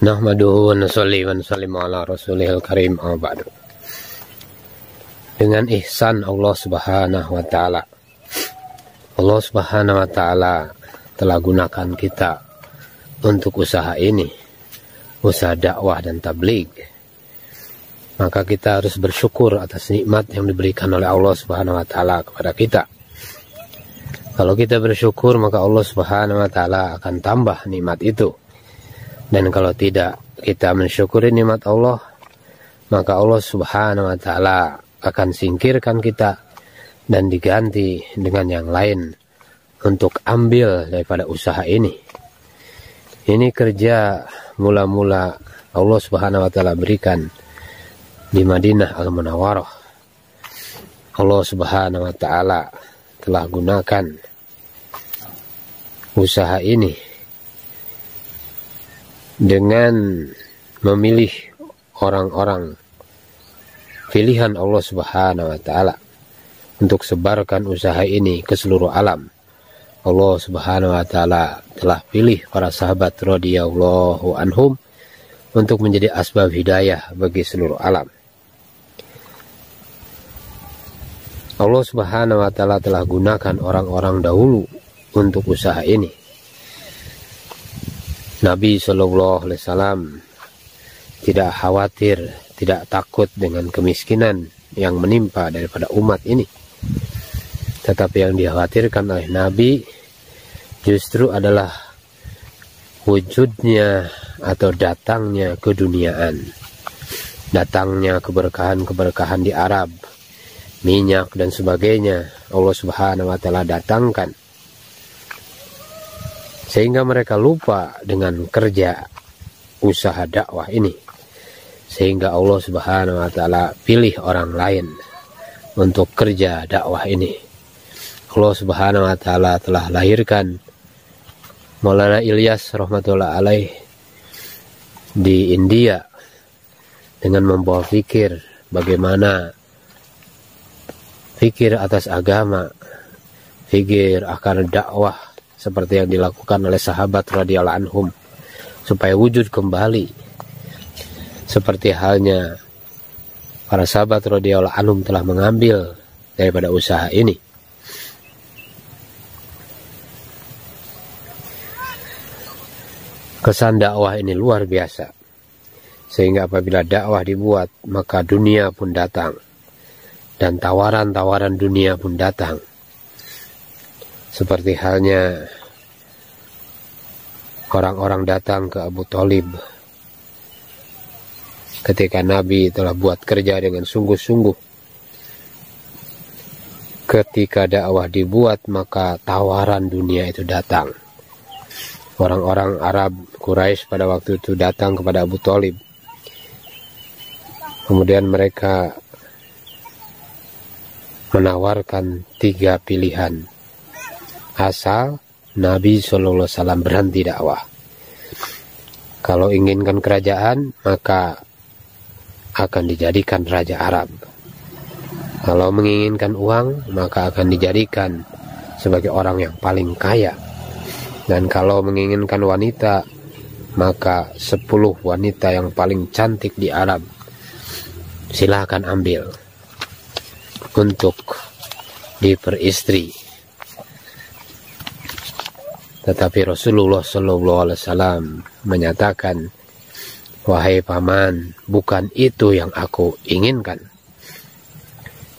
Nahmaduhu wa nusalli wa nusallimu ala rasulihil karim amma ba'du. Dengan ihsan Allah Subhanahu wa taala. Allah Subhanahu wa taala telah gunakan kita untuk usaha ini, usaha dakwah dan tabligh. Maka kita harus bersyukur atas nikmat yang diberikan oleh Allah Subhanahu wa taala kepada kita. Kalau kita bersyukur, maka Allah Subhanahu wa taala akan tambah nikmat itu. Dan kalau tidak kita mensyukuri nikmat Allah, maka Allah Subhanahu wa taala akan singkirkan kita dan diganti dengan yang lain untuk ambil daripada usaha ini. Ini kerja mula-mula Allah Subhanahu wa taala berikan di Madinah Al-Munawwarah. Allah Subhanahu wa taala telah gunakan usaha ini dengan memilih orang-orang pilihan Allah Subhanahu wa taala untuk sebarkan usaha ini ke seluruh alam. Allah Subhanahu wa taala telah pilih para sahabat radhiyallahu anhum untuk menjadi asbab hidayah bagi seluruh alam. Allah Subhanahu wa taala telah gunakan orang-orang dahulu untuk usaha ini. Nabi Shallallahu Alaihi Wasallam tidak khawatir, tidak takut dengan kemiskinan yang menimpa daripada umat ini. Tetapi yang dikhawatirkan oleh Nabi justru adalah wujudnya atau datangnya keduniaan, datangnya keberkahan-keberkahan di Arab, minyak dan sebagainya. Allah Subhanahu wa taala datangkan sehingga mereka lupa dengan kerja usaha dakwah ini, sehingga Allah Subhanahu wa taala pilih orang lain untuk kerja dakwah ini. Allah Subhanahu wa taala telah lahirkan Maulana Ilyas rahmatullah alaih di India dengan membawa fikir bagaimana fikir atas agama, fikir akan dakwah seperti yang dilakukan oleh sahabat radhiyallahu anhum supaya wujud kembali seperti halnya para sahabat radhiyallahu anhum telah mengambil daripada usaha ini. Kesan dakwah ini luar biasa, sehingga apabila dakwah dibuat maka dunia pun datang dan tawaran-tawaran dunia pun datang. Seperti halnya orang-orang datang ke Abu Thalib ketika Nabi telah buat kerja dengan sungguh-sungguh. Ketika dakwah dibuat maka tawaran dunia itu datang. Orang-orang Arab Quraisy pada waktu itu datang kepada Abu Thalib. Kemudian mereka menawarkan 3 pilihan. Asal Nabi Sallallahu Alaihi Wasallam berhenti dakwah. Kalau inginkan kerajaan maka akan dijadikan raja Arab. Kalau menginginkan uang maka akan dijadikan sebagai orang yang paling kaya. Dan kalau menginginkan wanita maka 10 wanita yang paling cantik di Arab silakan ambil untuk diperistri. Tetapi Rasulullah Sallallahu Alaihi Wasallam menyatakan, wahai paman, bukan itu yang aku inginkan.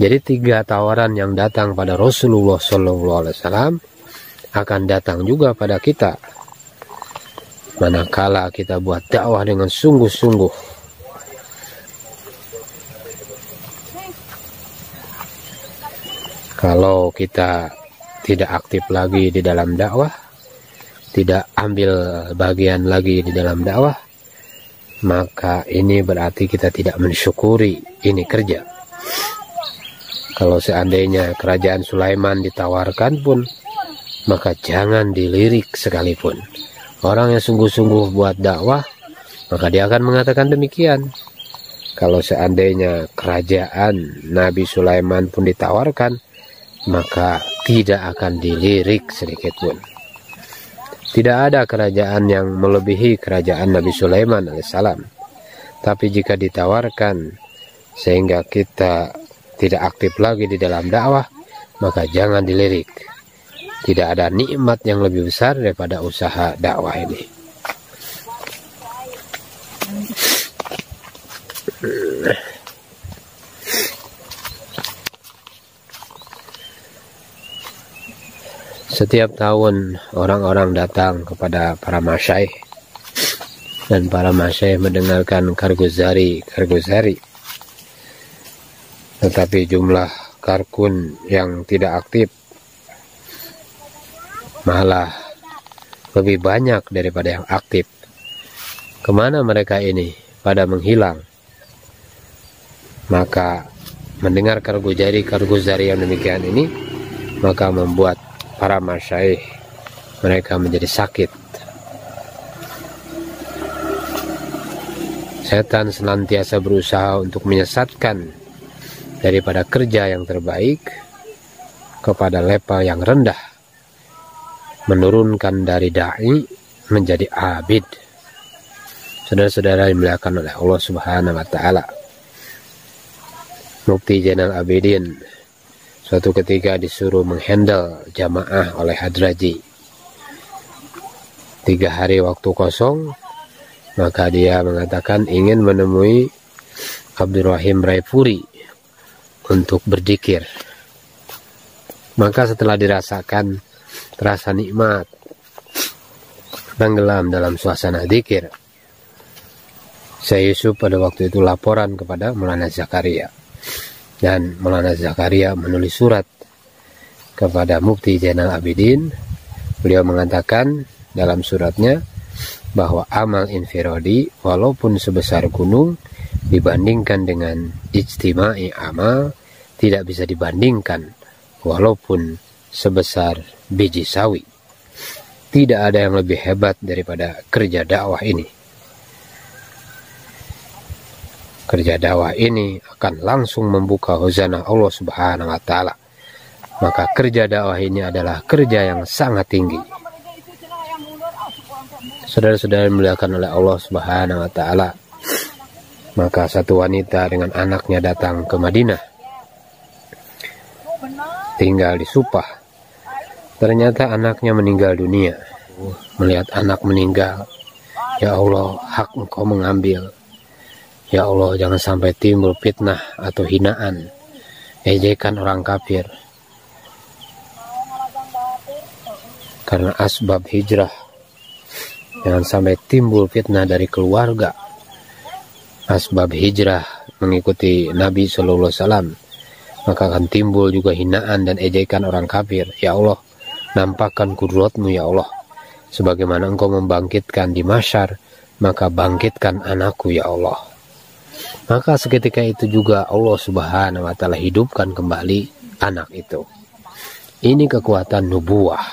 Jadi 3 tawaran yang datang pada Rasulullah Sallallahu Alaihi Wasallam akan datang juga pada kita, manakala kita buat dakwah dengan sungguh-sungguh. Kalau kita tidak aktif lagi di dalam dakwah, tidak ambil bagian lagi di dalam dakwah, maka ini berarti kita tidak mensyukuri ini kerja. Kalau seandainya kerajaan Sulaiman ditawarkan pun, maka jangan dilirik sekalipun. Orang yang sungguh-sungguh buat dakwah, maka dia akan mengatakan demikian. Kalau seandainya kerajaan Nabi Sulaiman pun ditawarkan, maka tidak akan dilirik sedikit pun. Tidak ada kerajaan yang melebihi kerajaan Nabi Sulaiman alaihissalam. Tapi jika ditawarkan sehingga kita tidak aktif lagi di dalam dakwah, maka jangan dilirik. Tidak ada nikmat yang lebih besar daripada usaha dakwah ini. Setiap tahun orang-orang datang kepada para masyaikh, dan para masyaikh mendengarkan karguzari. Tetapi jumlah karkun yang tidak aktif malah lebih banyak daripada yang aktif. Kemana mereka ini pada menghilang? Maka mendengar karguzari yang demikian ini, maka membuat para masyaikh mereka menjadi sakit. Setan senantiasa berusaha untuk menyesatkan daripada kerja yang terbaik kepada level yang rendah, menurunkan dari da'i menjadi abid. Saudara-saudara yang dimuliakan oleh Allah Subhanahu wa taala, Mufti Zainal Abidin suatu ketika disuruh menghandle jamaah oleh Hadraji. 3 hari waktu kosong, maka dia mengatakan ingin menemui Abdurrahim Raifuri untuk berzikir. Maka setelah dirasakan, terasa nikmat, tenggelam dalam suasana zikir, Syekh Yusuf pada waktu itu laporan kepada Maulana Zakaria. Dan Maulana Zakaria menulis surat kepada Mufti Zainal Abidin. Beliau mengatakan dalam suratnya bahwa amal infiradi walaupun sebesar gunung dibandingkan dengan ijtimai amal tidak bisa dibandingkan walaupun sebesar biji sawi. Tidak ada yang lebih hebat daripada kerja dakwah ini. Kerja dakwah ini akan langsung membuka khazanah Allah Subhanahu wa taala. Maka kerja dakwah ini adalah kerja yang sangat tinggi. Saudara-saudara dimuliakan oleh Allah Subhanahu wa taala, maka satu wanita dengan anaknya datang ke Madinah, tinggal di Supah. Ternyata anaknya meninggal dunia. Melihat anak meninggal, ya Allah, hak Engkau mengambil. Ya Allah, jangan sampai timbul fitnah atau hinaan, ejekan orang kafir. Karena asbab hijrah, jangan sampai timbul fitnah dari keluarga. Asbab hijrah mengikuti Nabi SAW, maka akan timbul juga hinaan dan ejekan orang kafir. Ya Allah, nampakkan kudratmu ya Allah. Sebagaimana Engkau membangkitkan di mahsyar, maka bangkitkan anakku ya Allah. Maka seketika itu juga Allah Subhanahu wa taala hidupkan kembali anak itu. Ini kekuatan nubuah,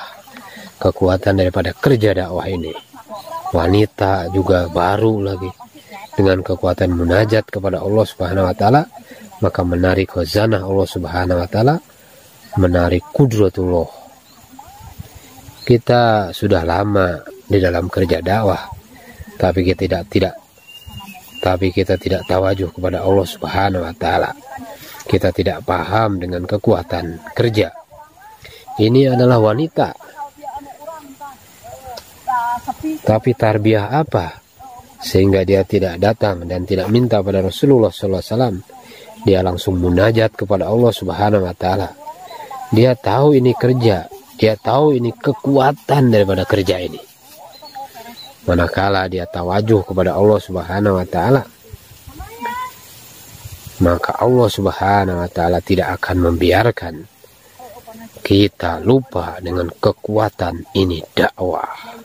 kekuatan daripada kerja dakwah ini. Wanita juga baru lagi dengan kekuatan munajat kepada Allah Subhanahu wa taala, maka menarik khazanah Allah Subhanahu wa taala, menarik kudratullah. Kita sudah lama di dalam kerja dakwah, tapi kita tidak tawajuh kepada Allah Subhanahu wa taala. Kita tidak paham dengan kekuatan kerja. Ini adalah wanita. Tapi tarbiyah apa sehingga dia tidak datang dan tidak minta pada Rasulullah SAW? Dia langsung munajat kepada Allah Subhanahu wa taala. Dia tahu ini kerja, dia tahu ini kekuatan daripada kerja ini. Manakala dia tawajuh kepada Allah Subhanahu wa taala, maka Allah Subhanahu wa taala tidak akan membiarkan kita lupa dengan kekuatan ini dakwah.